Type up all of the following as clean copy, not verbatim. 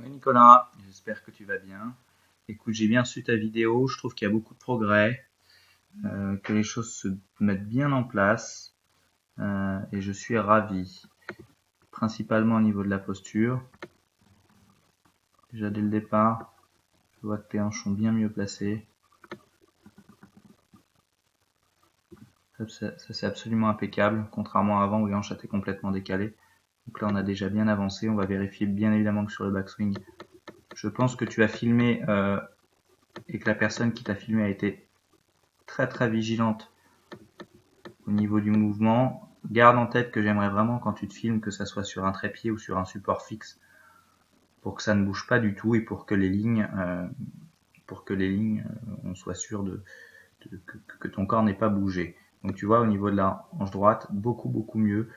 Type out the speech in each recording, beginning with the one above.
Oui Nicolas, j'espère que tu vas bien. Écoute, j'ai bien reçu ta vidéo, je trouve qu'il y a beaucoup de progrès, que les choses se mettent bien en place et je suis ravi. Principalement au niveau de la posture. Déjà dès le départ, je vois que tes hanches sont bien mieux placées. Ça, c'est absolument impeccable, contrairement à avant où les hanches étaient complètement décalées. Donc là on a déjà bien avancé, on va vérifier bien évidemment que sur le backswing. Je pense que tu as filmé et que la personne qui t'a filmé a été très vigilante au niveau du mouvement. Garde en tête que j'aimerais vraiment quand tu te filmes que ça soit sur un trépied ou sur un support fixe pour que ça ne bouge pas du tout et pour que les lignes, on soit sûr que ton corps n'ait pas bougé. Donc tu vois au niveau de la hanche droite, beaucoup mieux.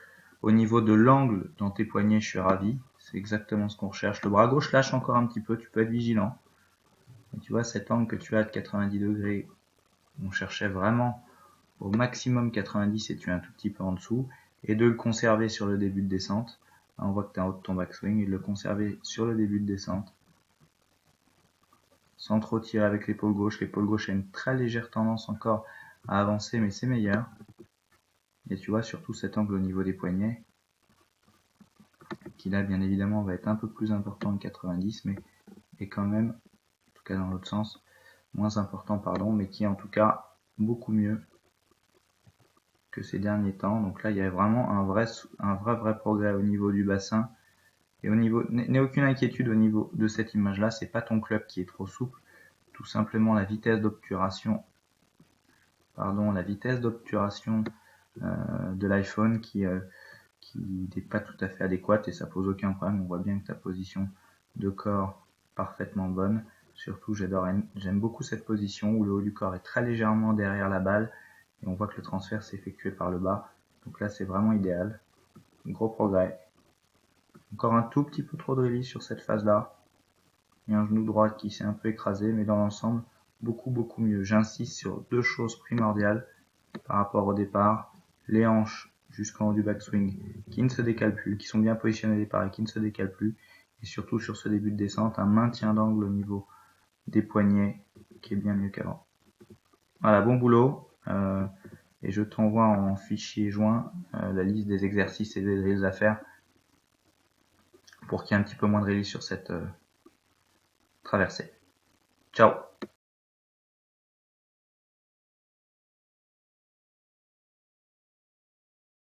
Au niveau de l'angle dans tes poignets, je suis ravi. C'est exactement ce qu'on recherche. Le bras gauche lâche encore un petit peu, tu peux être vigilant. Et tu vois cet angle que tu as de 90 degrés, on cherchait vraiment au maximum 90 et tu es un tout petit peu en dessous, et de le conserver sur le début de descente. On voit que tu es en haut de ton backswing, et de le conserver sur le début de descente, sans trop tirer avec l'épaule gauche. L'épaule gauche a une très légère tendance encore à avancer, mais c'est meilleur. Et tu vois surtout cet angle au niveau des poignets, qui là bien évidemment va être un peu plus important que 90, mais est quand même, en tout cas dans l'autre sens, moins important, pardon, mais qui est en tout cas beaucoup mieux que ces derniers temps. Donc là, il y a vraiment un vrai progrès au niveau du bassin. Et au niveau, n'aie aucune inquiétude au niveau de cette image-là, c'est pas ton club qui est trop souple, tout simplement la vitesse d'obturation, de l'iPhone qui n'est pas tout à fait adéquate et ça pose aucun problème. On voit bien que ta position de corps parfaitement bonne. Surtout, j'aime beaucoup cette position où le haut du corps est très légèrement derrière la balle et on voit que le transfert s'est effectué par le bas. Donc là, c'est vraiment idéal. Gros progrès. Encore un tout petit peu trop de release sur cette phase-là. Et un genou droit qui s'est un peu écrasé, mais dans l'ensemble, beaucoup mieux. J'insiste sur deux choses primordiales par rapport au départ. Les hanches jusqu'en haut du backswing qui ne se décalent plus, qui sont bien positionnées au départ et qui ne se décalent plus. Et surtout sur ce début de descente, un maintien d'angle au niveau des poignets qui est bien mieux qu'avant. Voilà, bon boulot. Et je t'envoie en fichier joint la liste des exercices et des drills à faire pour qu'il y ait un petit peu moins de release sur cette traversée. Ciao!